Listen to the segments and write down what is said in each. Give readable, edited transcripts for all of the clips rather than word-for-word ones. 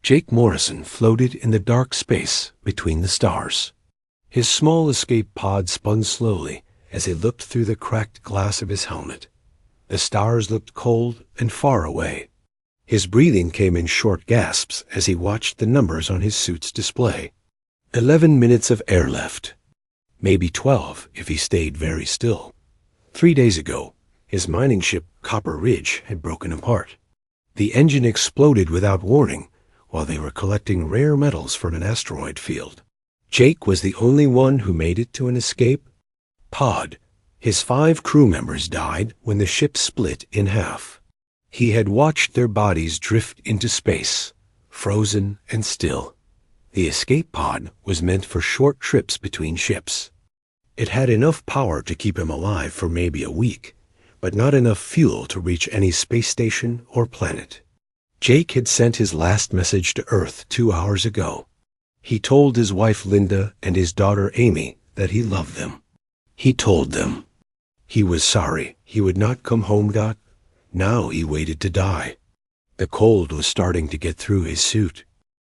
Jake Morrison floated in the dark space between the stars. His small escape pod spun slowly as he looked through the cracked glass of his helmet. The stars looked cold and far away. His breathing came in short gasps as he watched the numbers on his suit's display. 11 minutes of air left. Maybe 12 if he stayed very still. 3 days ago, his mining ship Copper Ridge had broken apart. The engine exploded without warning while they were collecting rare metals from an asteroid field. Jake was the only one who made it to an escape pod. His 5 crew members died when the ship split in half. He had watched their bodies drift into space, frozen and still. The escape pod was meant for short trips between ships. It had enough power to keep him alive for maybe a week, but not enough fuel to reach any space station or planet. Jake had sent his last message to Earth 2 hours ago. He told his wife Linda and his daughter Amy that he loved them. He told them he was sorry he would not come home. Now he waited to die. The cold was starting to get through his suit.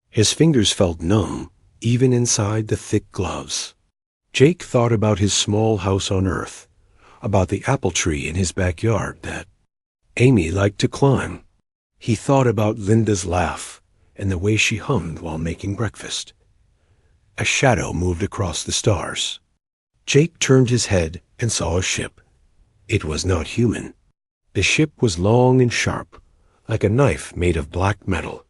His fingers felt numb, even inside the thick gloves. Jake thought about his small house on Earth, about the apple tree in his backyard that Amy liked to climb. He thought about Linda's laugh and the way she hummed while making breakfast. A shadow moved across the stars. Jake turned his head and saw a ship. It was not human. The ship was long and sharp, like a knife made of black metal.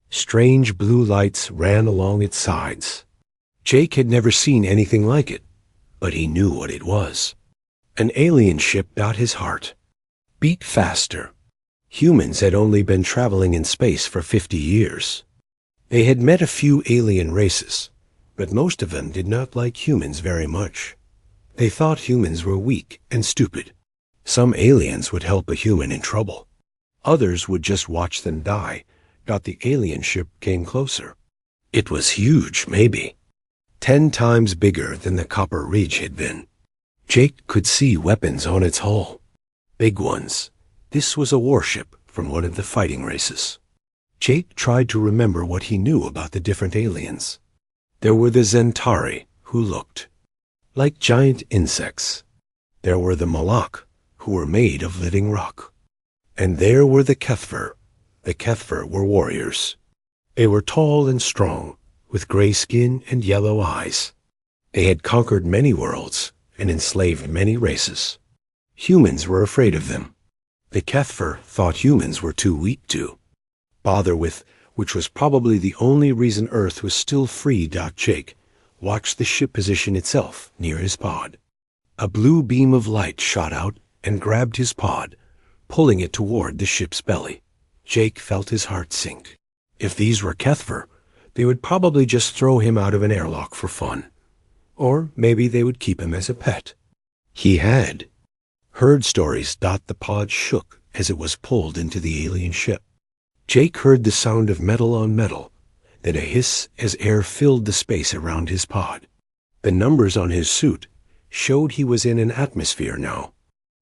Strange blue lights ran along its sides. Jake had never seen anything like it, but he knew what it was. An alien ship. His heart beat faster. Humans had only been traveling in space for 50 years. They had met a few alien races, but most of them did not like humans very much. They thought humans were weak and stupid. Some aliens would help a human in trouble. Others would just watch them die. The alien ship came closer. It was huge, maybe 10 times bigger than the Copper Ridge had been. Jake could see weapons on its hull. Big ones. This was a warship from one of the fighting races. Jake tried to remember what he knew about the different aliens. There were the Zentari, who looked like giant insects. There were the Malak, who were made of living rock. And there were the Kethver. The Kethver were warriors. They were tall and strong, with gray skin and yellow eyes. They had conquered many worlds and enslaved many races. Humans were afraid of them. The Kethver thought humans were too weak to bother with, which was probably the only reason Earth was still free. Jake watched the ship position itself near his pod. A blue beam of light shot out and grabbed his pod, pulling it toward the ship's belly. Jake felt his heart sink. If these were Kethver, they would probably just throw him out of an airlock for fun. Or maybe they would keep him as a pet. He had heard stories. The pod shook as it was pulled into the alien ship. Jake heard the sound of metal on metal, then a hiss as air filled the space around his pod. The numbers on his suit showed he was in an atmosphere now.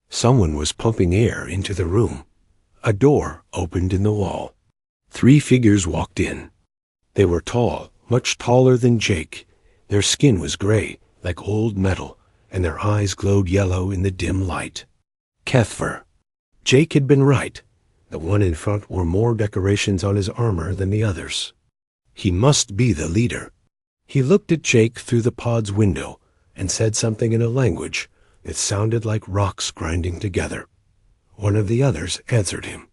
Someone was pumping air into the room. A door opened in the wall. 3 figures walked in. They were tall, much taller than Jake. Their skin was gray, like old metal, and their eyes glowed yellow in the dim light. Kethver. Jake had been right. The one in front wore more decorations on his armor than the others. He must be the leader. He looked at Jake through the pod's window and said something in a language that sounded like rocks grinding together. One of the others answered him.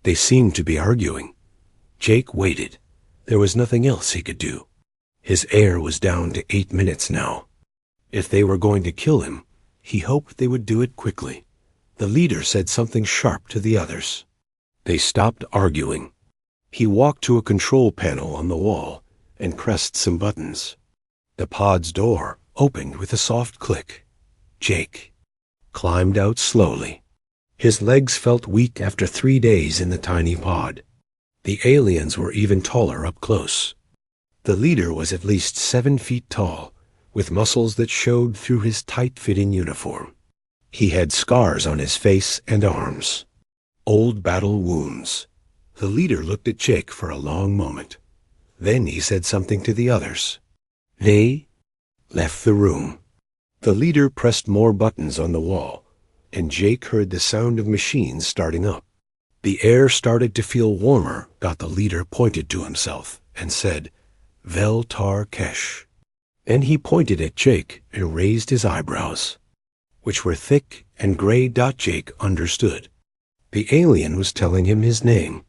They seemed to be arguing. Jake waited. There was nothing else he could do. His air was down to 8 minutes now. If they were going to kill him, he hoped they would do it quickly. The leader said something sharp to the others. They stopped arguing. He walked to a control panel on the wall and pressed some buttons. The pod's door opened with a soft click. Jake climbed out slowly. His legs felt weak after 3 days in the tiny pod. The aliens were even taller up close. The leader was at least 7 feet tall, with muscles that showed through his tight-fitting uniform. He had scars on his face and arms. Old battle wounds. The leader looked at Jake for a long moment. Then he said something to the others. They left the room. The leader pressed more buttons on the wall, and Jake heard the sound of machines starting up. The air started to feel warmer. The leader pointed to himself and said, Veltar Kesh. Then he pointed at Jake and raised his eyebrows, which were thick and gray. Jake understood. The alien was telling him his name.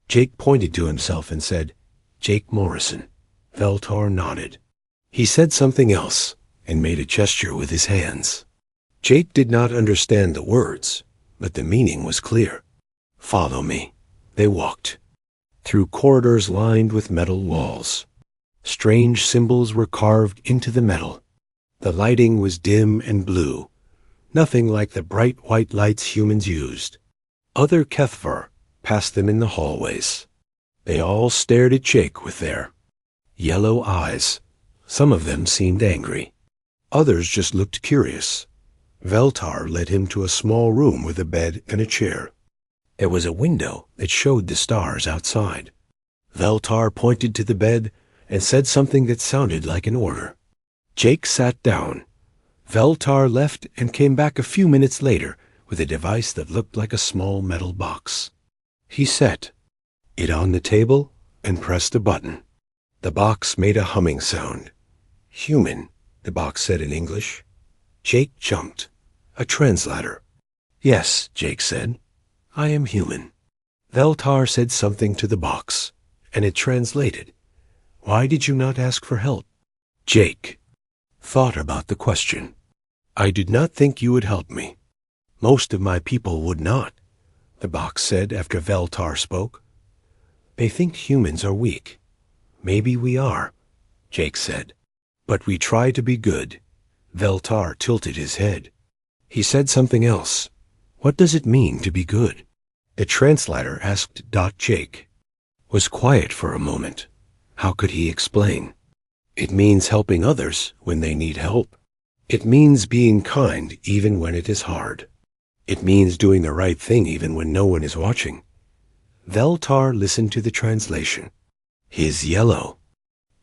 Jake pointed to himself and said, Jake Morrison. Veltar nodded. He said something else and made a gesture with his hands. Jake did not understand the words, but the meaning was clear. Follow me. They walked through corridors lined with metal walls. Strange symbols were carved into the metal. The lighting was dim and blue, nothing like the bright white lights humans used. Other HFY passed them in the hallways. They all stared at Jake with their yellow eyes. Some of them seemed angry. Others just looked curious. Veltar led him to a small room with a bed and a chair. There was a window that showed the stars outside. Veltar pointed to the bed and said something that sounded like an order. Jake sat down. Veltar left and came back a few minutes later with a device that looked like a small metal box. He set it on the table and pressed a button. The box made a humming sound. Human, the box said in English. Jake jumped. A translator. Yes, Jake said. I am human. Veltar said something to the box, and it translated. Why did you not ask for help? Jake thought about the question. I did not think you would help me. Most of my people would not, the box said after Veltar spoke. They think humans are weak. Maybe we are, Jake said. But we try to be good. Veltar tilted his head. He said something else. What does it mean to be good? The translator asked. Jake was quiet for a moment. How could he explain? It means helping others when they need help. It means being kind even when it is hard. It means doing the right thing even when no one is watching. Veltar listened to the translation. His yellow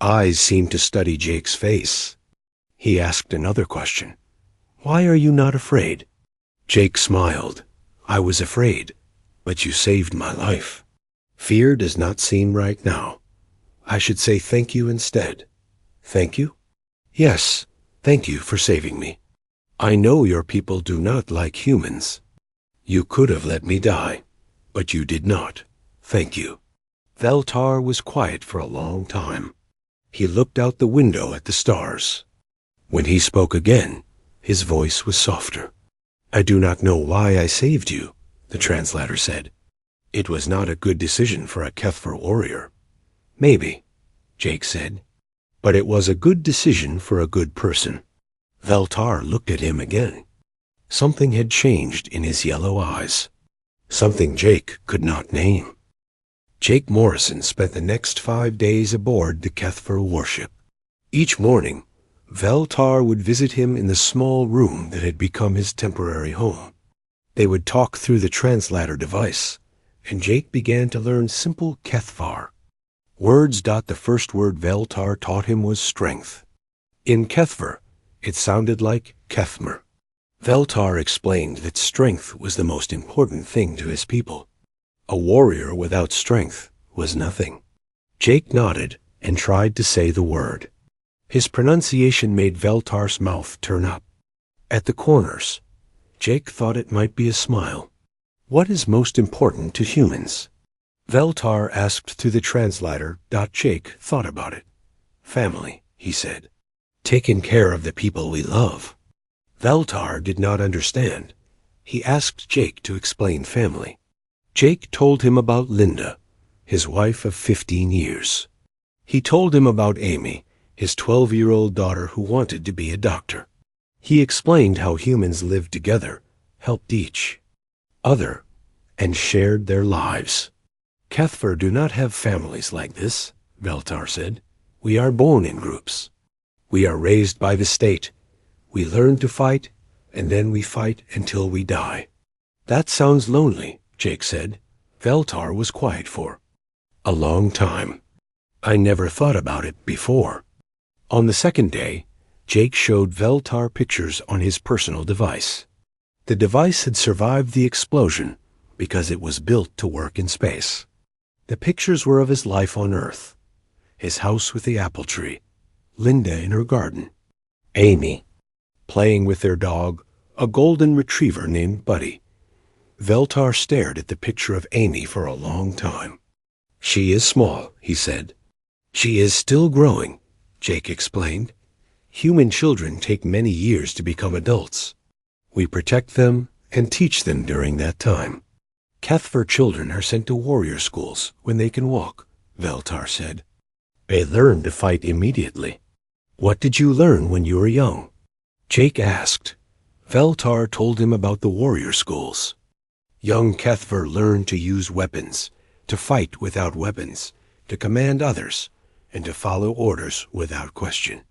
eyes seemed to study Jake's face. He asked another question. Why are you not afraid? Jake smiled. I was afraid, but you saved my life. Fear does not seem right now. I should say thank you instead. Thank you? Yes, thank you for saving me. I know your people do not like humans. You could have let me die, but you did not. Thank you. Veltar was quiet for a long time. He looked out the window at the stars. When he spoke again, his voice was softer. I do not know why I saved you, the translator said. It was not a good decision for a HFY warrior. Maybe, Jake said. But it was a good decision for a good person. Veltar looked at him again. Something had changed in his yellow eyes. Something Jake could not name. Jake Morrison spent the next 5 days aboard the HFY warship. Each morning, Veltar would visit him in the small room that had become his temporary home. They would talk through the translator device, and Jake began to learn simple HFY words. The first word Veltar taught him was strength. In HFY, it sounded like Kethmer. Veltar explained that strength was the most important thing to his people. A warrior without strength was nothing. Jake nodded and tried to say the word. His pronunciation made Veltar's mouth turn up. At the corners, Jake thought it might be a smile. What is most important to humans? Veltar asked through the translator. Jake thought about it. Family, he said. Taking care of the people we love. Veltar did not understand. He asked Jake to explain family. Jake told him about Linda, his wife of 15 years. He told him about Amy, his 12-year-old daughter who wanted to be a doctor. He explained how humans lived together, helped each other, and shared their lives. HFY do not have families like this, Veltar said. We are born in groups. We are raised by the state. We learn to fight, and then we fight until we die. That sounds lonely, Jake said. Veltar was quiet for a long time. I never thought about it before. On the second day, Jake showed Veltar pictures on his personal device. The device had survived the explosion because it was built to work in space. The pictures were of his life on Earth, his house with the apple tree, Linda in her garden, Amy playing with their dog, a golden retriever named Buddy. Veltar stared at the picture of Amy for a long time. She is small, he said. She is still growing, Jake explained. Human children take many years to become adults. We protect them and teach them during that time. Kethver children are sent to warrior schools when they can walk, Veltar said. They learn to fight immediately. What did you learn when you were young? Jake asked. Veltar told him about the warrior schools. Young Kethver learned to use weapons, to fight without weapons, to command others, and to follow orders without question.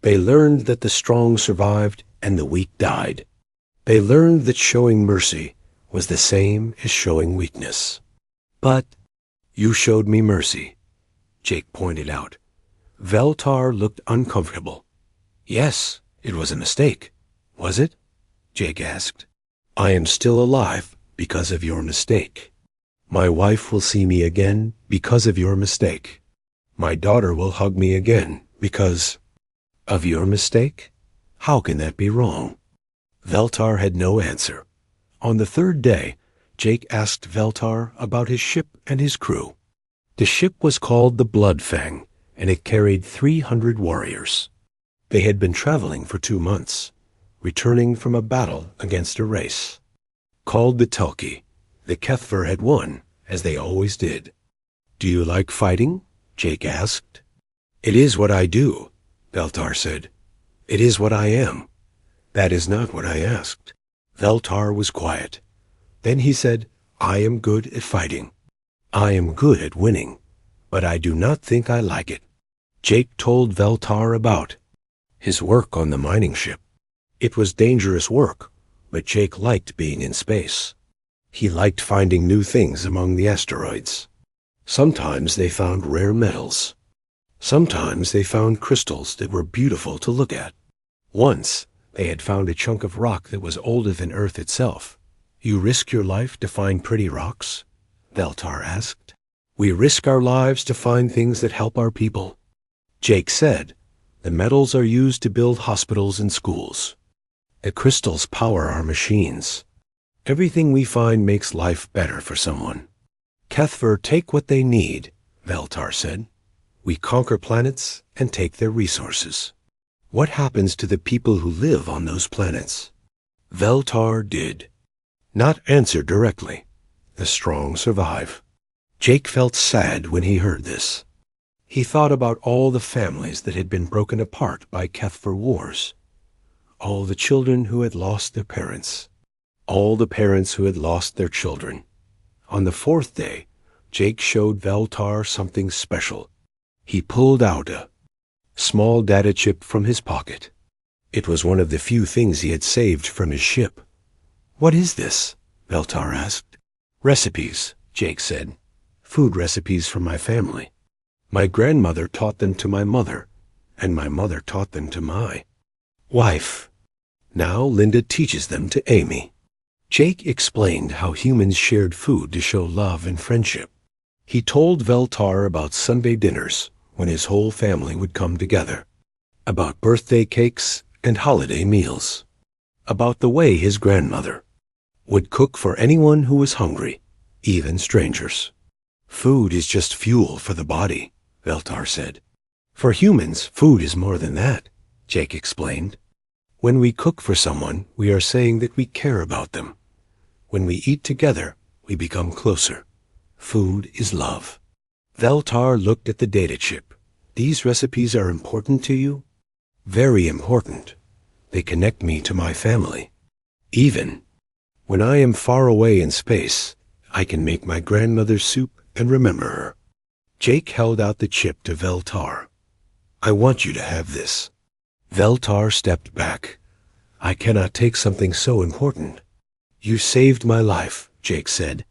They learned that the strong survived and the weak died. They learned that showing mercy was the same as showing weakness. But you showed me mercy, Jake pointed out. Veltar looked uncomfortable. Yes, it was a mistake. Was it? Jake asked. I am still alive because of your mistake. My wife will see me again because of your mistake. My daughter will hug me again because of your mistake? How can that be wrong? Veltar had no answer. On the third day, Jake asked Veltar about his ship and his crew. The ship was called the Bloodfang, and it carried 300 warriors. They had been traveling for 2 months, returning from a battle against a race. Called the Telki, the Kethver had won, as they always did. Do you like fighting? Jake asked. It is what I do, Veltar said. It is what I am. That is not what I asked. Veltar was quiet. Then he said, I am good at fighting. I am good at winning, but I do not think I like it. Jake told Veltar about his work on the mining ship. It was dangerous work, but Jake liked being in space. He liked finding new things among the asteroids. Sometimes they found rare metals. Sometimes they found crystals that were beautiful to look at. Once, they had found a chunk of rock that was older than Earth itself. You risk your life to find pretty rocks? Veltar asked. We risk our lives to find things that help our people. Jake said, the metals are used to build hospitals and schools. The crystals power our machines. Everything we find makes life better for someone. Kethver take what they need, Veltar said. We conquer planets and take their resources. What happens to the people who live on those planets? Veltar did not answer directly. The strong survive. Jake felt sad when he heard this. He thought about all the families that had been broken apart by Kethver wars. All the children who had lost their parents. All the parents who had lost their children. On the fourth day, Jake showed Veltar something special. He pulled out a small data chip from his pocket. It was one of the few things he had saved from his ship. What is this? Veltar asked. Recipes, Jake said. Food recipes from my family. My grandmother taught them to my mother, and my mother taught them to my wife. Now Linda teaches them to Amy. Jake explained how humans shared food to show love and friendship. He told Veltar about Sunday dinners, when his whole family would come together, about birthday cakes and holiday meals, about the way his grandmother would cook for anyone who was hungry, even strangers. Food is just fuel for the body, Veltar said. For humans, food is more than that, Jake explained. When we cook for someone, we are saying that we care about them. When we eat together, we become closer. Food is love. Veltar looked at the data chip. These recipes are important to you? Very important. They connect me to my family. Even when I am far away in space, I can make my grandmother's soup and remember her. Jake held out the chip to Veltar. I want you to have this. Veltar stepped back. I cannot take something so important. You saved my life, Jake said.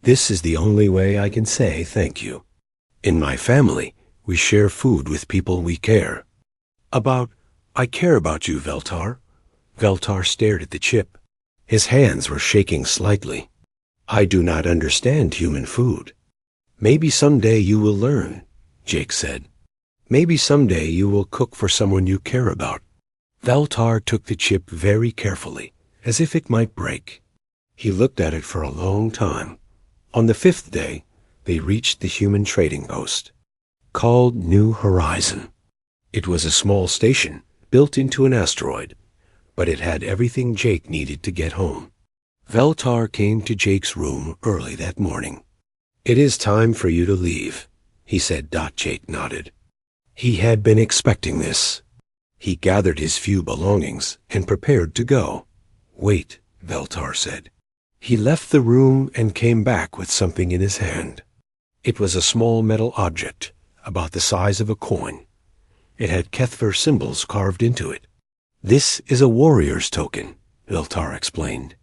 This is the only way I can say thank you. In my family, We share food with people we care about. I care about you, Veltar. Veltar stared at the chip. His hands were shaking slightly. I do not understand human food. Maybe someday you will learn, Jake said. Maybe someday you will cook for someone you care about. Veltar took the chip very carefully, as if it might break. He looked at it for a long time. On the 5th day, they reached the human trading post, called New Horizon. It was a small station, built into an asteroid, but it had everything Jake needed to get home. Veltar came to Jake's room early that morning. It is time for you to leave, he said. Jake nodded. He had been expecting this. He gathered his few belongings and prepared to go. Wait, Veltar said. He left the room and came back with something in his hand. It was a small metal object, about the size of a coin. It had Kethver symbols carved into it. This is a warrior's token, Veltar explained.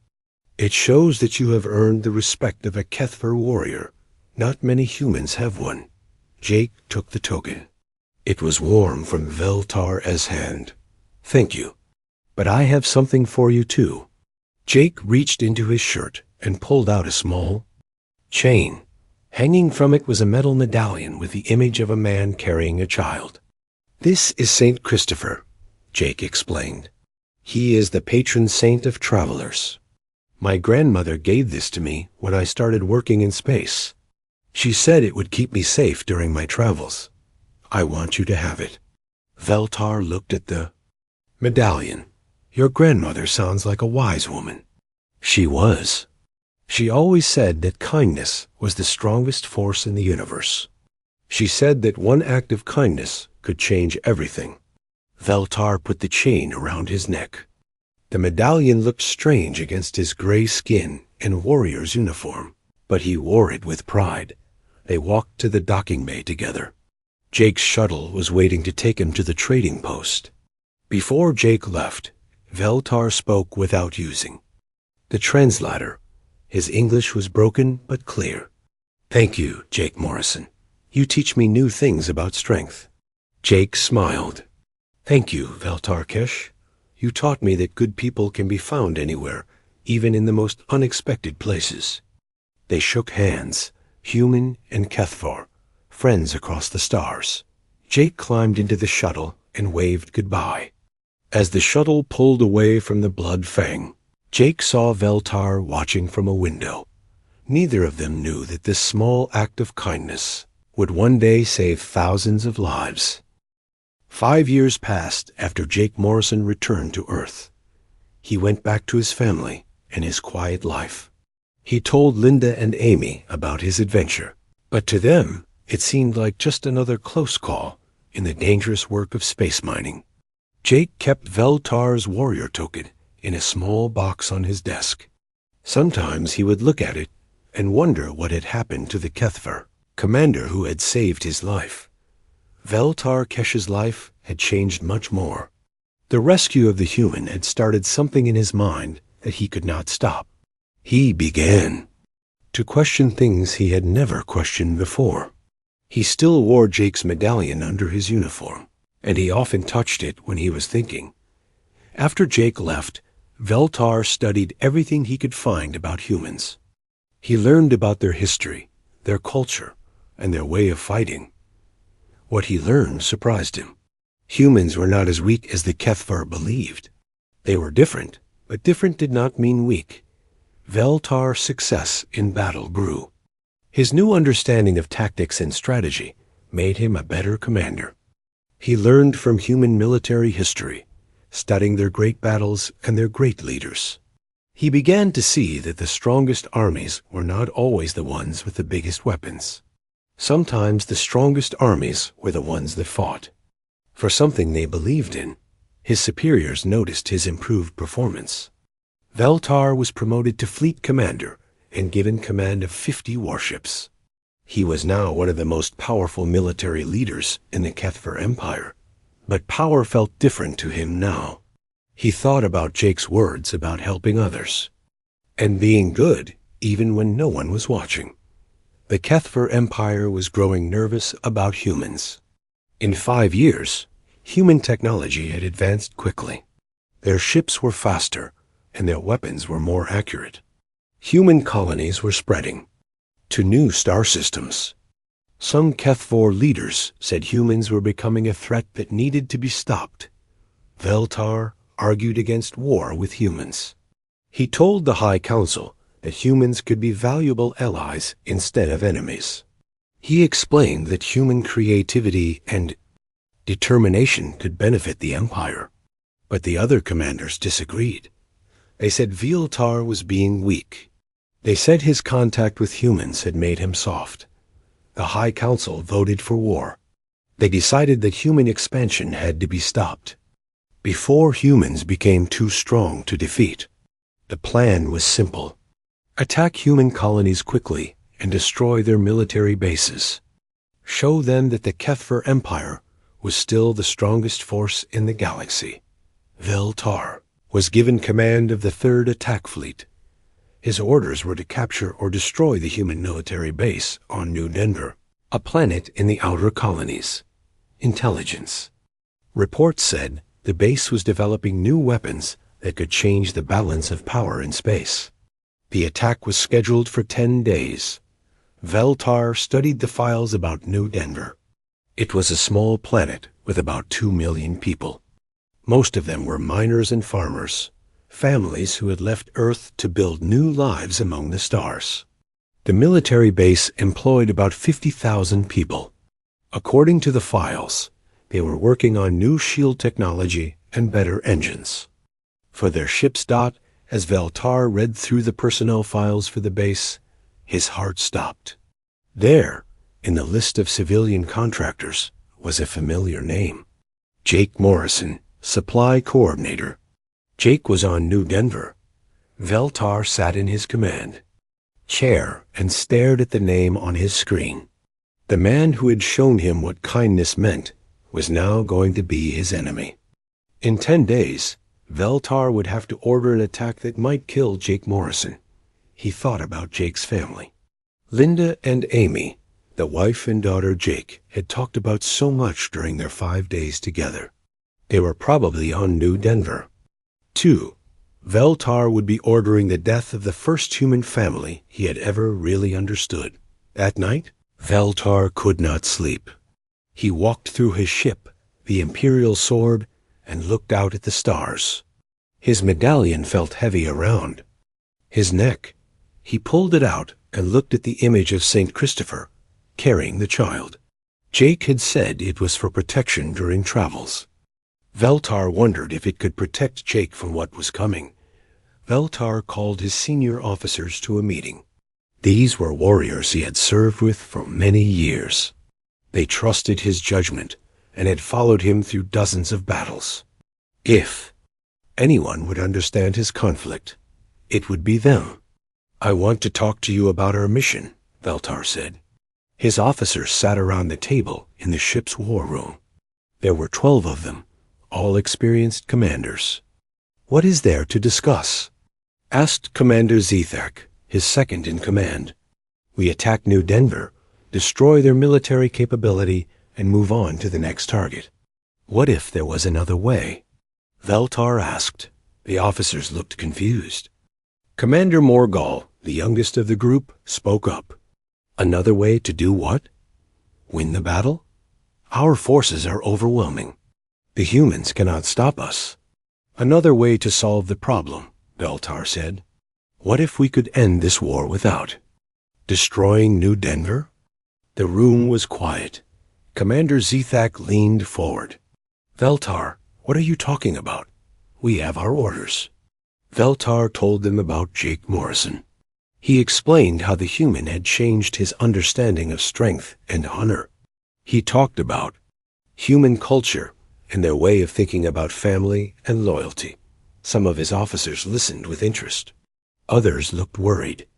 It shows that you have earned the respect of a Kethver warrior. Not many humans have one. Jake took the token. It was warm from Veltar's hand. Thank you. But I have something for you too. Jake reached into his shirt and pulled out a small chain. Hanging from it was a metal medallion with the image of a man carrying a child. This is Saint Christopher, Jake explained. He is the patron saint of travelers. My grandmother gave this to me when I started working in space. She said it would keep me safe during my travels. I want you to have it. Veltar looked at the medallion. Your grandmother sounds like a wise woman. She was. She always said that kindness was the strongest force in the universe. She said that one act of kindness could change everything. Veltar put the chain around his neck. The medallion looked strange against his gray skin and warrior's uniform, but he wore it with pride. They walked to the docking bay together. Jake's shuttle was waiting to take him to the trading post. Before Jake left, Veltar spoke without using the translator. His English was broken but clear. Thank you, Jake Morrison. You teach me new things about strength. Jake smiled. Thank you, Veltar Kesh. You taught me that good people can be found anywhere, even in the most unexpected places. They shook hands, human and Kethvar, friends across the stars. Jake climbed into the shuttle and waved goodbye. As the shuttle pulled away from the Blood Fang, Jake saw Veltar watching from a window. Neither of them knew that this small act of kindness would one day save thousands of lives. 5 years passed after Jake Morrison returned to Earth. He went back to his family and his quiet life. He told Linda and Amy about his adventure, but to them it seemed like just another close call in the dangerous work of space mining. Jake kept Veltar's warrior token in a small box on his desk. Sometimes he would look at it and wonder what had happened to the Kethver commander who had saved his life. Veltar Kesh's life had changed much more. The rescue of the human had started something in his mind that he could not stop. He began to question things he had never questioned before. He still wore Jake's medallion under his uniform, and he often touched it when he was thinking. After Jake left, Veltar studied everything he could find about humans. He learned about their history, their culture, and their way of fighting. What he learned surprised him. Humans were not as weak as the Kethvar believed. They were different, but different did not mean weak. Veltar's success in battle grew. His new understanding of tactics and strategy made him a better commander. He learned from human military history, studying their great battles and their great leaders. He began to see that the strongest armies were not always the ones with the biggest weapons. Sometimes the strongest armies were the ones that fought for something they believed in. His superiors noticed his improved performance. Veltar was promoted to fleet commander and given command of 50 warships. He was now one of the most powerful military leaders in the Kethver Empire, but power felt different to him now. He thought about Jake's words about helping others and being good even when no one was watching. The Kethver Empire was growing nervous about humans. In 5 years, human technology had advanced quickly. Their ships were faster, and their weapons were more accurate. Human colonies were spreading to new star systems. Some HFY leaders said humans were becoming a threat that needed to be stopped. Veltar argued against war with humans. He told the High Council that humans could be valuable allies instead of enemies. He explained that human creativity and determination could benefit the Empire. But the other commanders disagreed. They said Veltar was being weak. They said his contact with humans had made him soft. The High Council voted for war. They decided that human expansion had to be stopped before humans became too strong to defeat. The plan was simple. Attack human colonies quickly and destroy their military bases. Show them that the HFY Empire was still the strongest force in the galaxy. Veltar was given command of the 3rd Attack Fleet. His orders were to capture or destroy the human military base on New Denver, a planet in the outer colonies. Intelligence. Reports said the base was developing new weapons that could change the balance of power in space. The attack was scheduled for 10 days. Veltar studied the files about New Denver. It was a small planet with about 2 million people. Most of them were miners and farmers, families who had left Earth to build new lives among the stars. The military base employed about 50,000 people. According to the files, they were working on new shield technology and better engines. For their ships. As Veltar read through the personnel files for the base, his heart stopped. There, in the list of civilian contractors, was a familiar name. Jake Morrison, Supply Coordinator. Jake was on New Denver. Veltar sat in his command chair and stared at the name on his screen. The man who had shown him what kindness meant was now going to be his enemy. In 10 days, Veltar would have to order an attack that might kill Jake Morrison. He thought about Jake's family. Linda and Amy, the wife and daughter Jake, had talked about so much during their 5 days together. They were probably on New Denver. 2. Veltar would be ordering the death of the first human family he had ever really understood. At night, Veltar could not sleep. He walked through his ship, the Imperial Sword, and looked out at the stars. His medallion felt heavy around his neck. He pulled it out and looked at the image of St. Christopher, carrying the child. Jake had said it was for protection during travels. Veltar wondered if it could protect Jake from what was coming. Veltar called his senior officers to a meeting. These were warriors he had served with for many years. They trusted his judgment and had followed him through dozens of battles. If anyone would understand his conflict, it would be them. "I want to talk to you about our mission," Veltar said. His officers sat around the table in the ship's war room. There were 12 of them, all experienced commanders. "What is there to discuss?" asked Commander Zethak, his second in command. "We attack New Denver, destroy their military capability, and move on to the next target." "What if there was another way?" Veltar asked. The officers looked confused. Commander Morgall, the youngest of the group, spoke up. "Another way to do what? Win the battle? Our forces are overwhelming. The humans cannot stop us." "Another way to solve the problem," Veltar said. "What if we could end this war without destroying New Denver?" The room was quiet. Commander Zethak leaned forward. "Veltar, what are you talking about? We have our orders." Veltar told them about Jake Morrison. He explained how the human had changed his understanding of strength and honor. He talked about human culture and their way of thinking about family and loyalty. Some of his officers listened with interest. Others looked worried.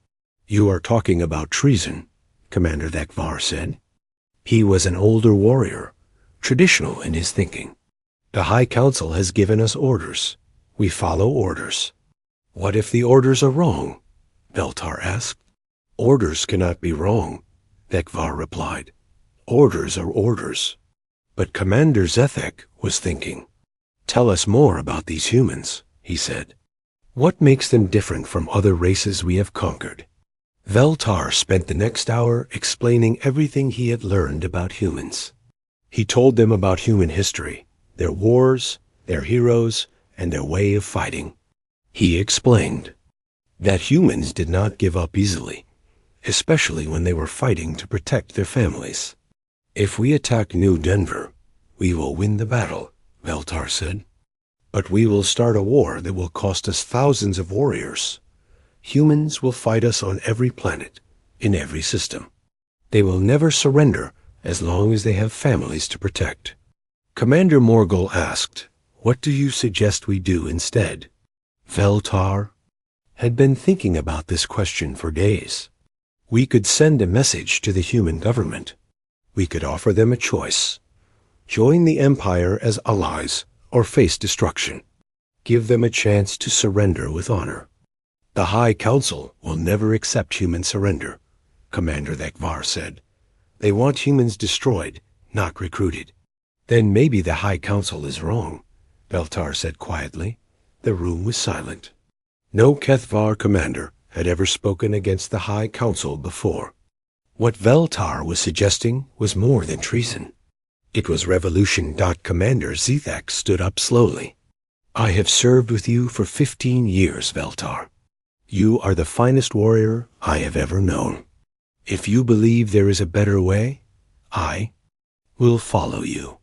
"You are talking about treason," Commander Thakvar said. He was an older warrior, traditional in his thinking. "The High Council has given us orders. We follow orders." "What if the orders are wrong?" Veltar asked. "Orders cannot be wrong," Thakvar replied. "Orders are orders." But Commander Zethek was thinking. "Tell us more about these humans," he said. "What makes them different from other races we have conquered?" Veltar spent the next hour explaining everything he had learned about humans. He told them about human history, their wars, their heroes, and their way of fighting. He explained that humans did not give up easily, especially when they were fighting to protect their families. "If we attack New Denver, we will win the battle," Veltar said. "But we will start a war that will cost us thousands of warriors. Humans will fight us on every planet, in every system. They will never surrender as long as they have families to protect." Commander Morgul asked, "What do you suggest we do instead?" Veltar had been thinking about this question for days. "We could send a message to the human government. We could offer them a choice. Join the Empire as allies or face destruction. Give them a chance to surrender with honor. The High Council will never accept human surrender," Commander Thekvar said. "They want humans destroyed, not recruited." "Then maybe the High Council is wrong," Veltar said quietly. The room was silent. No Kethvar commander had ever spoken against the High Council before. What Veltar was suggesting was more than treason. It was revolution. Commander Zethek stood up slowly. "I have served with you for 15 years, Veltar. You are the finest warrior I have ever known. If you believe there is a better way, I will follow you."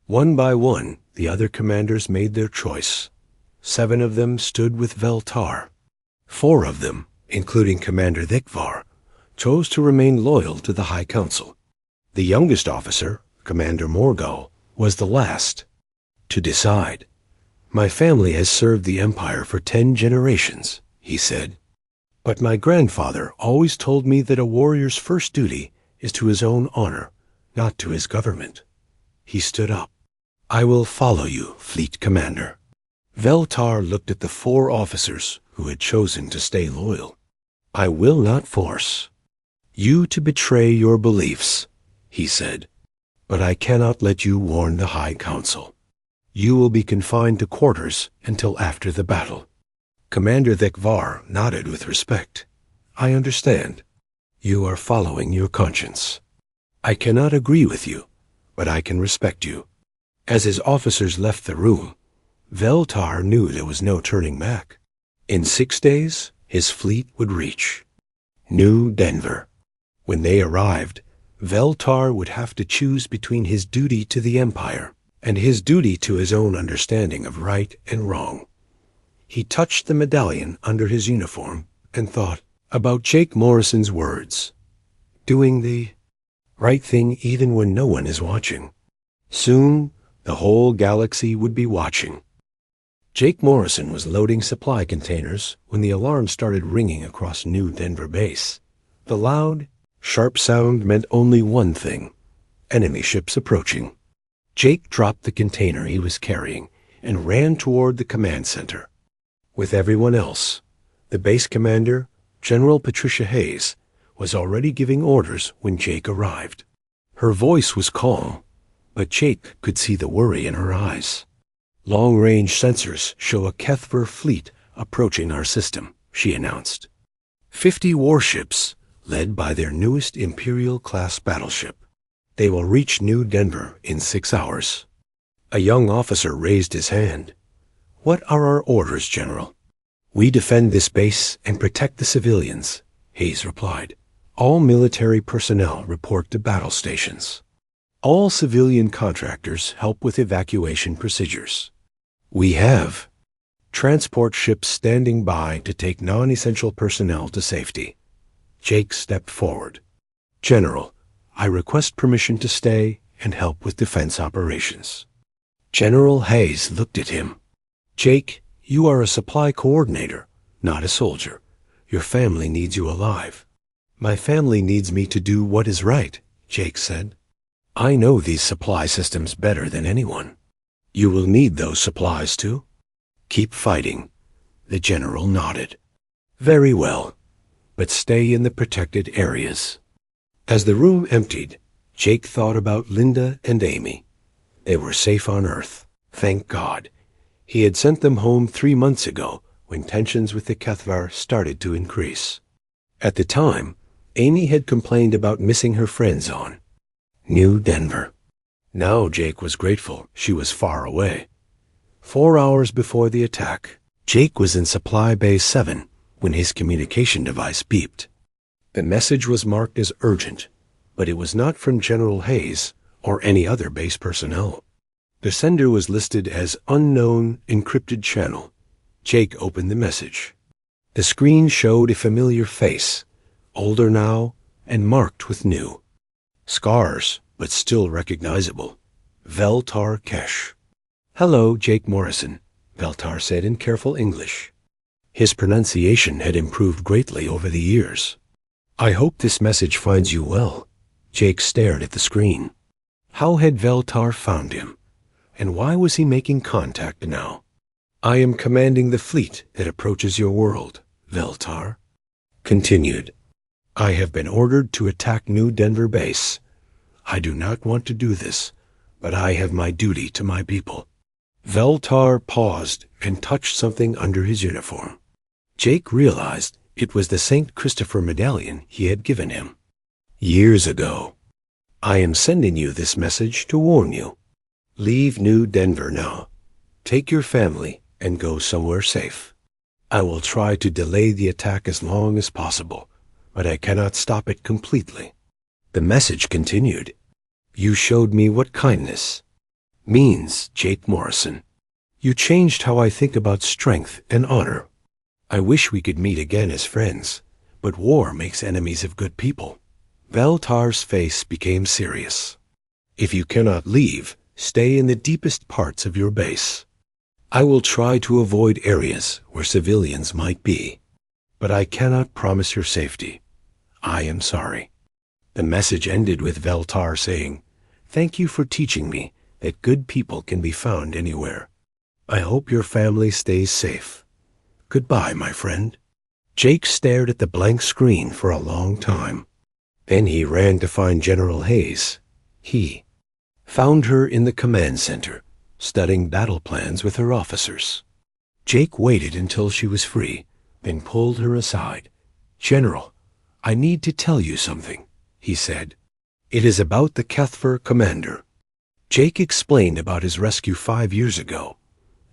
One by one, the other commanders made their choice. 7 of them stood with Veltar. 4 of them, including Commander Thekvar, chose to remain loyal to the High Council. The youngest officer, Commander Morgul, was the last to decide. "My family has served the Empire for 10 generations," he said. "But my grandfather always told me that a warrior's first duty is to his own honor, not to his government." He stood up. "I will follow you, Fleet Commander." Veltar looked at the 4 officers who had chosen to stay loyal. "I will not force you to betray your beliefs," he said. "But I cannot let you warn the High Council. You will be confined to quarters until after the battle." Commander Thekvar nodded with respect. "I understand. You are following your conscience. I cannot agree with you, but I can respect you." As his officers left the room, Veltar knew there was no turning back. In 6 days, his fleet would reach New Denver. When they arrived, Veltar would have to choose between his duty to the Empire and his duty to his own understanding of right and wrong. He touched the medallion under his uniform and thought about Jake Morrison's words, "Doing the right thing even when no one is watching." Soon, the whole galaxy would be watching. Jake Morrison was loading supply containers when the alarm started ringing across New Denver base. The loud, sharp sound meant only one thing: enemy ships approaching. Jake dropped the container he was carrying and ran toward the command center. With everyone else, the base commander, General Patricia Hayes, was already giving orders when Jake arrived. Her voice was calm, but Jake could see the worry in her eyes. "Long-range sensors show a Kethver fleet approaching our system," she announced. 50 warships, led by their newest Imperial-class battleship. They will reach New Denver in 6 hours. A young officer raised his hand. "What are our orders, General?" "We defend this base and protect the civilians," Hayes replied. "All military personnel report to battle stations. All civilian contractors help with evacuation procedures. We have transport ships standing by to take non-essential personnel to safety." Jake stepped forward. "General, I request permission to stay and help with defense operations." General Hayes looked at him. "Jake, you are a supply coordinator, not a soldier. Your family needs you alive." "My family needs me to do what is right," Jake said. "I know these supply systems better than anyone." "You will need those supplies too?" "Keep fighting." The general nodded. "Very well, but stay in the protected areas." As the room emptied, Jake thought about Linda and Amy. They were safe on Earth. Thank God. He had sent them home 3 months ago when tensions with the HFY started to increase. At the time, Amy had complained about missing her friends on New Denver. Now Jake was grateful she was far away. 4 hours before the attack, Jake was in Supply Bay 7 when his communication device beeped. The message was marked as urgent, but it was not from General Hayes or any other base personnel. The sender was listed as Unknown Encrypted Channel. Jake opened the message. The screen showed a familiar face, older now and marked with new. Scars, but still recognizable. Veltar Kesh. "Hello, Jake Morrison," Veltar said in careful English. His pronunciation had improved greatly over the years. "I hope this message finds you well." Jake stared at the screen. How had Veltar found him? And why was he making contact now? "I am commanding the fleet that approaches your world," Veltar continued. "I have been ordered to attack New Denver base. I do not want to do this, but I have my duty to my people." Veltar paused and touched something under his uniform. Jake realized it was the St. Christopher medallion he had given him years ago. "I am sending you this message to warn you. Leave New Denver now. Take your family and go somewhere safe. I will try to delay the attack as long as possible, but I cannot stop it completely." The message continued. "You showed me what kindness means, Jake Morrison. You changed how I think about strength and honor. I wish we could meet again as friends, but war makes enemies of good people." Veltar's face became serious. "If you cannot leave, stay in the deepest parts of your base. I will try to avoid areas where civilians might be, but I cannot promise your safety. I am sorry." The message ended with Veltar saying, "Thank you for teaching me that good people can be found anywhere. I hope your family stays safe. Goodbye, my friend." Jake stared at the blank screen for a long time. Then he ran to find General Hayes. He found her in the command center, studying battle plans with her officers. Jake waited until she was free, then pulled her aside. "General, I need to tell you something," he said. "It is about the HFY commander." Jake explained about his rescue 5 years ago,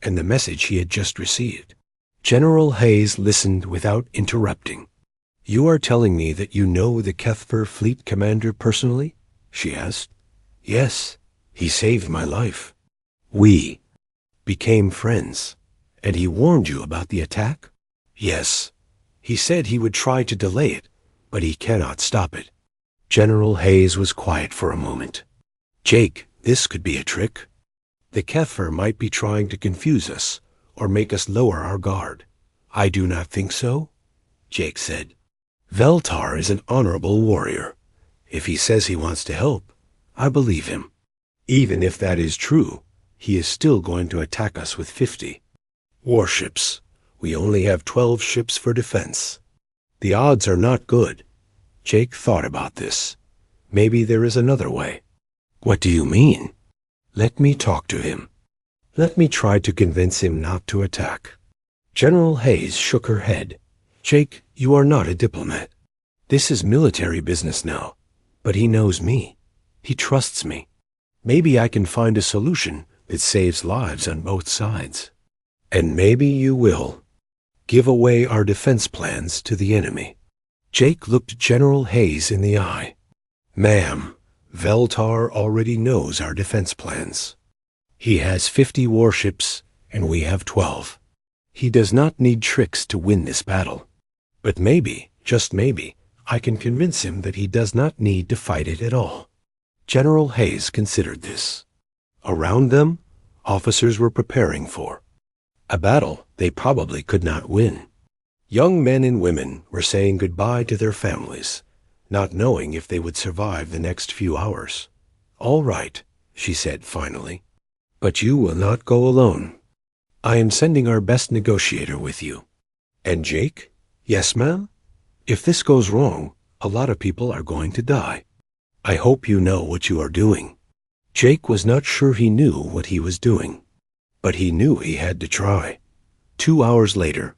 and the message he had just received. General Hayes listened without interrupting. "You are telling me that you know the HFY fleet commander personally?" she asked. "Yes, he saved my life. We became friends. And he warned you about the attack?" "Yes. He said he would try to delay it, but he cannot stop it." General Hayes was quiet for a moment. "Jake, this could be a trick. The HFY might be trying to confuse us or make us lower our guard." "I do not think so," Jake said. "Veltar is an honorable warrior. If he says he wants to help, I believe him. Even if that is true, he is still going to attack us with 50 warships. We only have 12 ships for defense. The odds are not good." Jake thought about this. Maybe there is another way. "What do you mean?" "Let me talk to him. Let me try to convince him not to attack." General Hayes shook her head. "Jake, you are not a diplomat. This is military business now. But he knows me. He trusts me. Maybe I can find a solution that saves lives on both sides. And maybe you will give away our defense plans to the enemy." Jake looked General Hayes in the eye. "Ma'am, Veltar already knows our defense plans. He has 50 warships, and we have 12. He does not need tricks to win this battle. But maybe, just maybe, I can convince him that he does not need to fight it at all." General Hayes considered this. Around them, officers were preparing for a battle they probably could not win. Young men and women were saying goodbye to their families, not knowing if they would survive the next few hours. "All right," she said finally. "But you will not go alone. I am sending our best negotiator with you." "And Jake?" "Yes, ma'am. If this goes wrong, a lot of people are going to die. I hope you know what you are doing." Jake was not sure he knew what he was doing, but he knew he had to try. 2 hours later,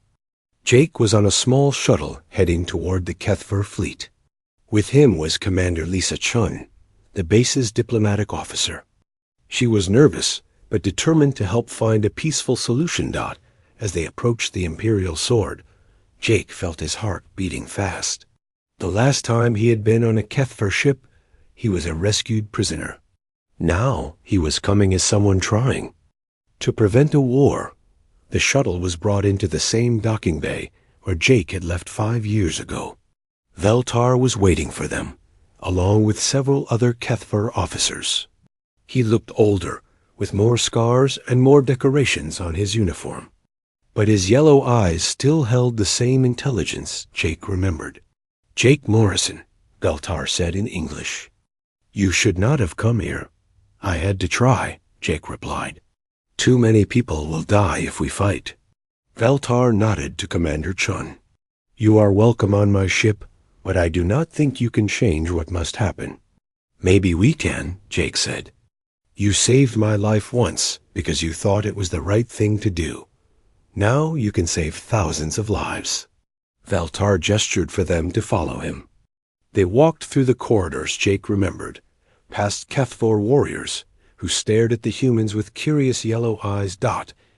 Jake was on a small shuttle heading toward the Kethver fleet. With him was Commander Lisa Chun, the base's diplomatic officer. She was nervous, but determined to help find a peaceful solution. As they approached the Imperial Sword, Jake felt his heart beating fast. The last time he had been on a Kethver ship, he was a rescued prisoner. Now he was coming as someone trying. To prevent a war, the shuttle was brought into the same docking bay where Jake had left 5 years ago. Veltar was waiting for them, along with several other Kethver officers. He looked older, with more scars and more decorations on his uniform. But his yellow eyes still held the same intelligence Jake remembered. "Jake Morrison," Veltar said in English. "You should not have come here." "I had to try," Jake replied. "Too many people will die if we fight." Veltar nodded to Commander Chun. "You are welcome on my ship, but I do not think you can change what must happen." "Maybe we can," Jake said. "You saved my life once because you thought it was the right thing to do. Now you can save thousands of lives." Veltar gestured for them to follow him. They walked through the corridors Jake remembered, past Kethver warriors who stared at the humans with curious yellow eyes.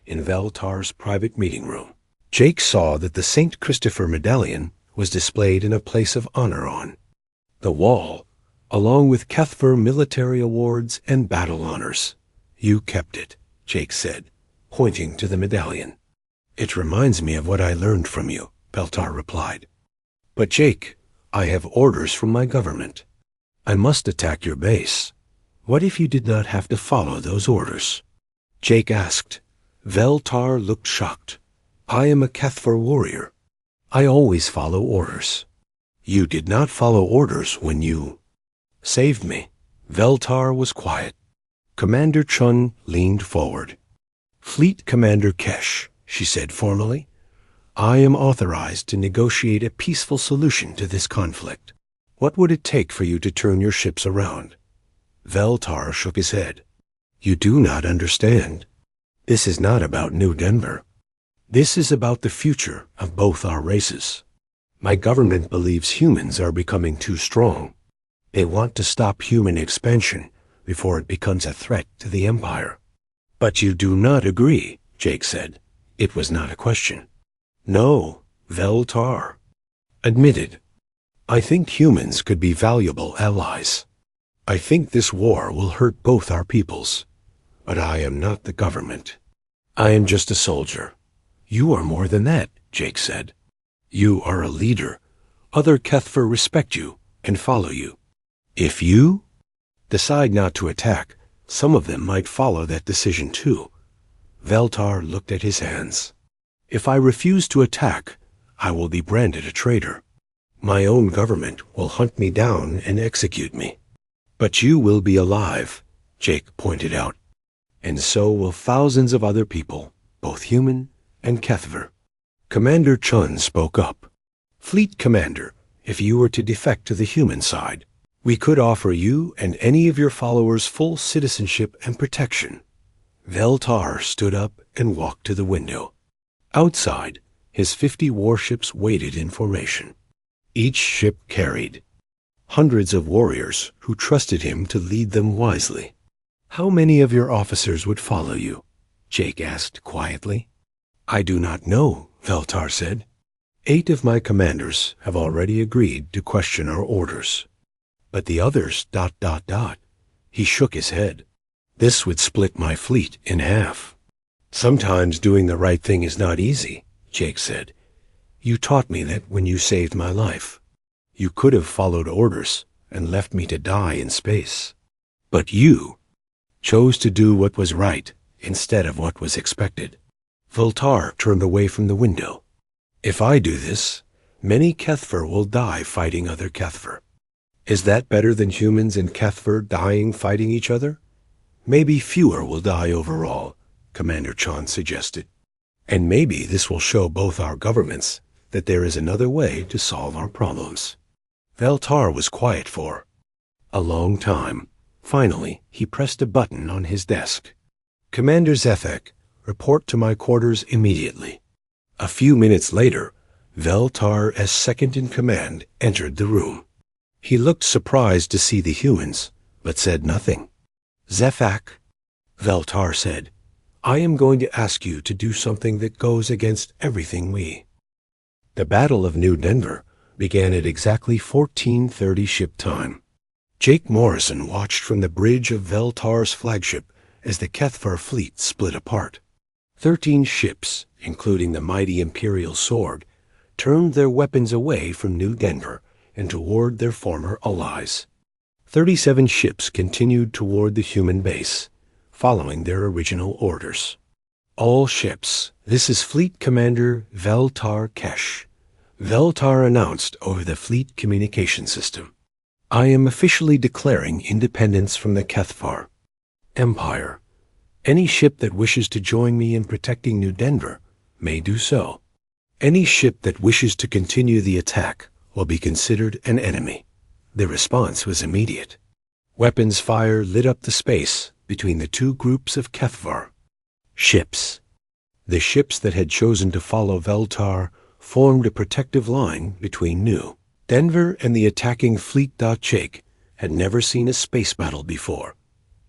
In Veltar's private meeting room, Jake saw that the St. Christopher medallion was displayed in a place of honor on the wall, along with Kethver military awards and battle honors. "You kept it," Jake said, pointing to the medallion. "It reminds me of what I learned from you," Veltar replied. "But Jake, I have orders from my government. I must attack your base. What if you did not have to follow those orders?" Jake asked. Veltar looked shocked. "I am a Kethver warrior. I always follow orders." "You did not follow orders when you saved me." Veltar was quiet. Commander Chun leaned forward. "Fleet Commander Kesh," she said formally, "I am authorized to negotiate a peaceful solution to this conflict. What would it take for you to turn your ships around?" Veltar shook his head. "You do not understand. This is not about New Denver. This is about the future of both our races. My government believes humans are becoming too strong. They want to stop human expansion before it becomes a threat to the Empire." "But you do not agree," Jake said. It was not a question. "No," Veltar admitted. "I think humans could be valuable allies. I think this war will hurt both our peoples. But I am not the government. I am just a soldier." "You are more than that," Jake said. "You are a leader. Other Kethver respect you and follow you. If you decide not to attack, some of them might follow that decision too." Veltar looked at his hands. "If I refuse to attack, I will be branded a traitor. My own government will hunt me down and execute me." "But you will be alive," Jake pointed out. "And so will thousands of other people, both human and Kethver." Commander Chun spoke up. "Fleet Commander, if you were to defect to the human side, we could offer you and any of your followers full citizenship and protection." Veltar stood up and walked to the window. Outside, his 50 warships waited in formation. Each ship carried hundreds of warriors who trusted him to lead them wisely. "How many of your officers would follow you?" Jake asked quietly. "I do not know," Veltar said. 8 of my commanders have already agreed to question our orders. But the others... He shook his head. "This would split my fleet in half." "Sometimes doing the right thing is not easy," Jake said. "You taught me that when you saved my life. You could have followed orders and left me to die in space. But you chose to do what was right instead of what was expected." Veltar turned away from the window. "If I do this, many Kethver will die fighting other Kethver. Is that better than humans and Kethver dying fighting each other?" "Maybe fewer will die overall," Commander Chun suggested. "And maybe this will show both our governments that there is another way to solve our problems." Veltar was quiet for a long time. Finally, he pressed a button on his desk. "Commander Zefek, report to my quarters immediately." A few minutes later, Veltar, as second-in-command, entered the room. He looked surprised to see the humans, but said nothing. "Zefak," Veltar said, "I am going to ask you to do something that goes against everything we." The Battle of New Denver began at exactly 14:30 ship time. Jake Morrison watched from the bridge of Veltar's flagship as the Kethvar fleet split apart. 13 ships, including the mighty Imperial Sword, turned their weapons away from New Denver and toward their former allies. 37 ships continued toward the human base, following their original orders. "All ships, this is Fleet Commander Veltar Kesh," Veltar announced over the fleet communication system. "I am officially declaring independence from the Kethvar Empire. Any ship that wishes to join me in protecting New Denver may do so. Any ship that wishes to continue the attack will be considered an enemy." The response was immediate. Weapons fire lit up the space between the two groups of Kethvar ships. The ships that had chosen to follow Veltar formed a protective line between New Denver and the attacking fleet. Jake had never seen a space battle before.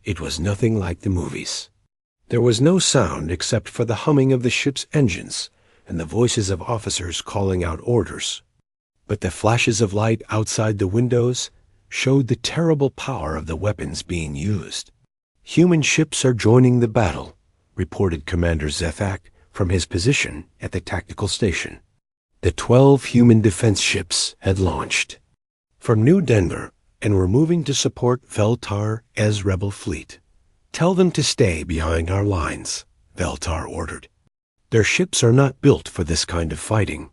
It was nothing like the movies. There was no sound except for the humming of the ship's engines and the voices of officers calling out orders. But the flashes of light outside the windows showed the terrible power of the weapons being used. "Human ships are joining the battle," reported Commander Zefak from his position at the tactical station. The 12 human defense ships had launched from New Denver and were moving to support Veltar's rebel fleet. "Tell them to stay behind our lines," Veltar ordered. "Their ships are not built for this kind of fighting."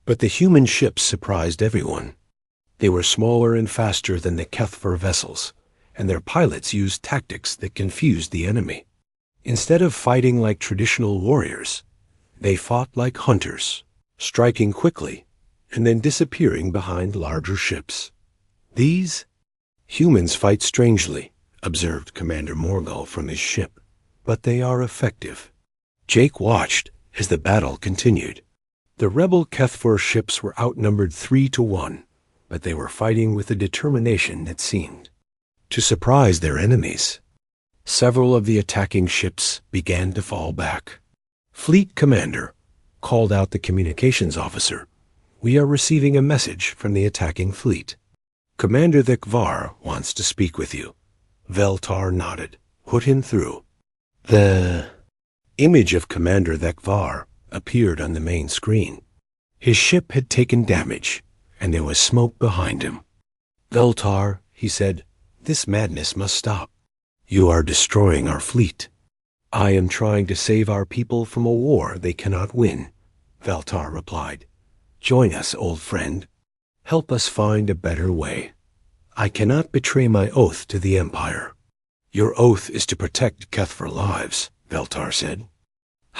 But the human ships surprised everyone. They were smaller and faster than the Kethvar vessels, and their pilots used tactics that confused the enemy. Instead of fighting like traditional warriors, they fought like hunters, striking quickly and then disappearing behind larger ships. "These humans fight strangely," observed Commander Morgul from his ship, "but they are effective." Jake watched as the battle continued. The rebel Kethvar ships were outnumbered 3-1, but they were fighting with a determination that seemed to surprise their enemies. Several of the attacking ships began to fall back. "Fleet Commander," called out the communications officer, "we are receiving a message from the attacking fleet. Commander Thekvar wants to speak with you." Veltar nodded. "Put him through." The image of Commander Thekvar appeared on the main screen. His ship had taken damage, and there was smoke behind him. "Veltar," he said, "this madness must stop. You are destroying our fleet." "I am trying to save our people from a war they cannot win," Veltar replied. "Join us, old friend. Help us find a better way." "I cannot betray my oath to the Empire." "Your oath is to protect Kethvar lives," Veltar said.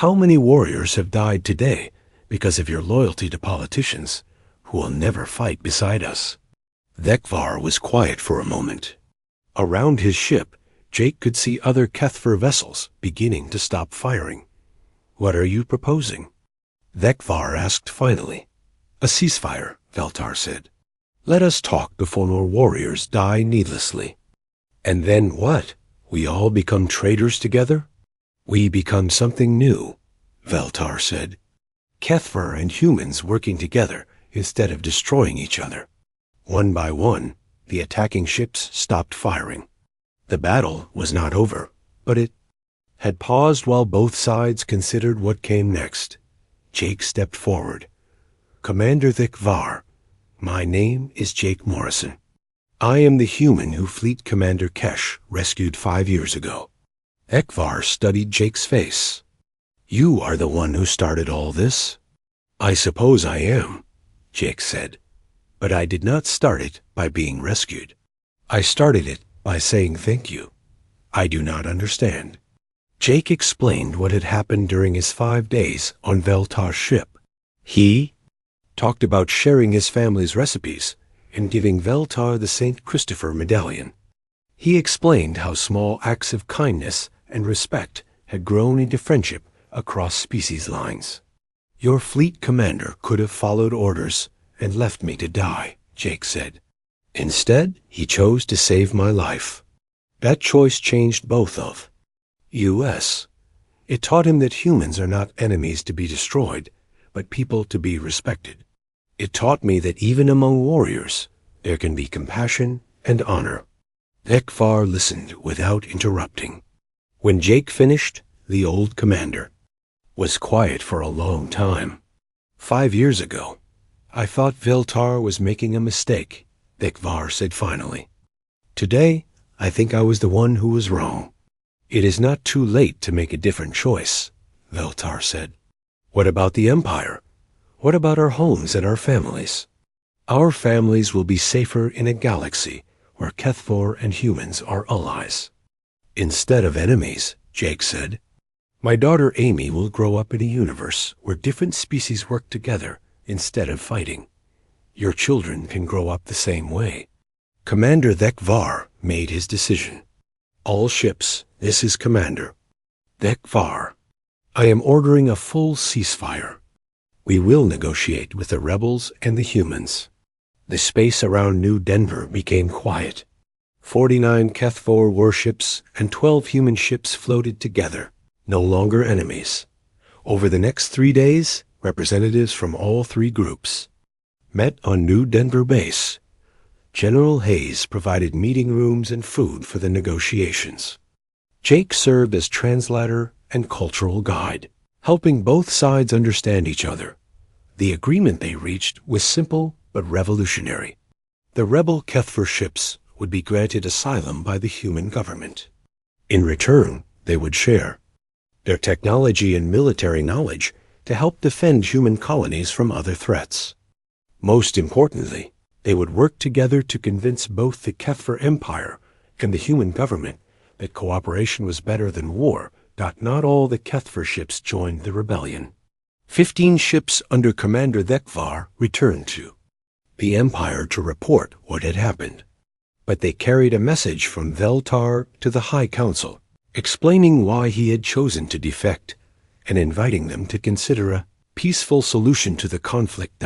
"How many warriors have died today because of your loyalty to politicians who will never fight beside us?" Thekvar was quiet for a moment. Around his ship, Jake could see other Kethvar vessels beginning to stop firing. "What are you proposing?" Thekvar asked finally. "A ceasefire," Veltar said. "Let us talk before more warriors die needlessly." "And then what? We all become traitors together?" "We become something new," Veltar said. "Kethvar and humans working together instead of destroying each other." One by one, the attacking ships stopped firing. The battle was not over, but it had paused while both sides considered what came next. Jake stepped forward. "Commander Thekvar, my name is Jake Morrison. I am the human who Fleet Commander Kesh rescued 5 years ago." Thekvar studied Jake's face. "You are the one who started all this?" "I suppose I am," Jake said. "But I did not start it by being rescued. I started it by saying thank you. I do not understand." Jake explained what had happened during his 5 days on Veltar's ship. He talked about sharing his family's recipes and giving Veltar the St. Christopher medallion. He explained how small acts of kindness and respect had grown into friendship across species lines. Your fleet commander could have followed orders and left me to die, Jake said. Instead, he chose to save my life. That choice changed both of us. It taught him that humans are not enemies to be destroyed, but people to be respected. It taught me that even among warriors, there can be compassion and honor. HFY listened without interrupting. When Jake finished, the old commander was quiet for a long time. 5 years ago, I thought Veltar was making a mistake, HFY said finally. Today, I think I was the one who was wrong. It is not too late to make a different choice, Veltar said. What about the Empire? What about our homes and our families? Our families will be safer in a galaxy where HFY and humans are allies, instead of enemies, Jake said. My daughter Amy will grow up in a universe where different species work together instead of fighting. Your children can grow up the same way. Commander HFY made his decision. All ships, this is Commander HFY. I am ordering a full ceasefire. We will negotiate with the rebels and the humans. The space around New Denver became quiet. 49 HFY warships and 12 human ships floated together, no longer enemies. Over the next 3 days, representatives from all 3 groups met on New Denver base. General Hayes provided meeting rooms and food for the negotiations. Jake served as translator and cultural guide, helping both sides understand each other. The agreement they reached was simple but revolutionary. The rebel HFY ships would be granted asylum by the human government. In return, they would share their technology and military knowledge to help defend human colonies from other threats. Most importantly, they would work together to convince both the HFY Empire and the human government that cooperation was better than war. Not all the HFY ships joined the rebellion. 15 ships under Commander HFY returned to the Empire to report what had happened. But they carried a message from Veltar to the High Council, explaining why he had chosen to defect and inviting them to consider a peaceful solution to the conflict.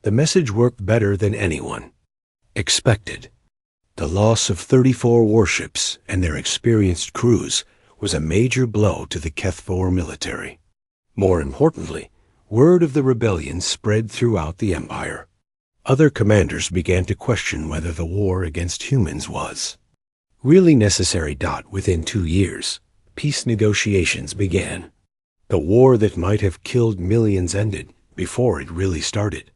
The message worked better than anyone expected. The loss of 34 warships and their experienced crews was a major blow to the HFY military. More importantly, word of the rebellion spread throughout the Empire. Other commanders began to question whether the war against humans was really necessary. Within 2 years, peace negotiations began. The war that might have killed millions ended before it really started.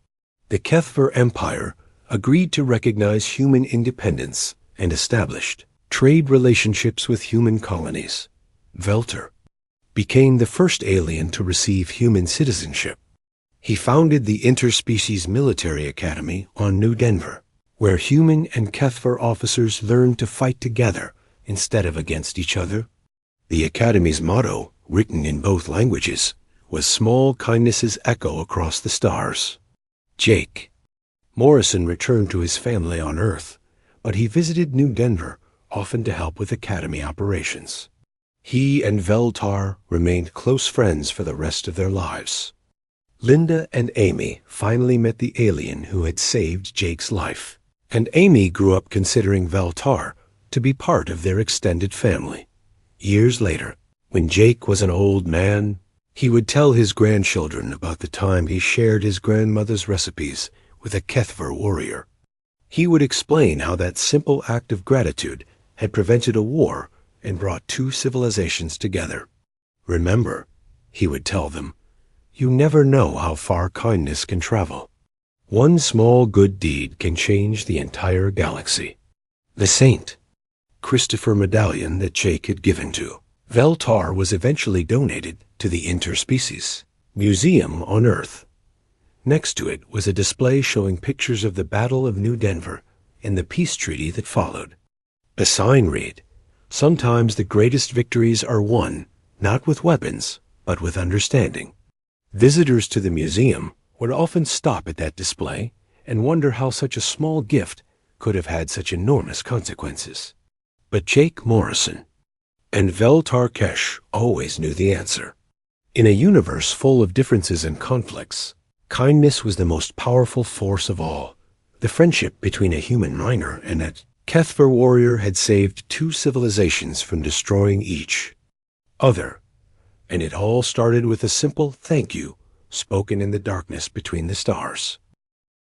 The HFY Empire agreed to recognize human independence and established trade relationships with human colonies. Veltar became the first alien to receive human citizenship. He founded the Interspecies Military Academy on New Denver, where human and HFY officers learned to fight together instead of against each other. The Academy's motto, written in both languages, was "Small kindnesses echo across the stars." Jake Morrison returned to his family on Earth, but he visited New Denver often to help with Academy operations. He and Veltar remained close friends for the rest of their lives. Linda and Amy finally met the alien who had saved Jake's life, and Amy grew up considering Veltar to be part of their extended family. Years later, when Jake was an old man, he would tell his grandchildren about the time he shared his grandmother's recipes with a HFY warrior. He would explain how that simple act of gratitude had prevented a war and brought 2 civilizations together. Remember, he would tell them, you never know how far kindness can travel. One small good deed can change the entire galaxy. The Saint Christopher medallion that Jake had given to Veltar was eventually donated to the Interspecies Museum on Earth. Next to it was a display showing pictures of the Battle of New Denver and the peace treaty that followed. A sign read, "Sometimes the greatest victories are won, not with weapons, but with understanding." Visitors to the museum would often stop at that display and wonder how such a small gift could have had such enormous consequences. But Jake Morrison and Vel Tarkesh always knew the answer. In a universe full of differences and conflicts, kindness was the most powerful force of all. The friendship between a human miner and a Kethver warrior had saved two civilizations from destroying each other, and it all started with a simple thank you spoken in the darkness between the stars.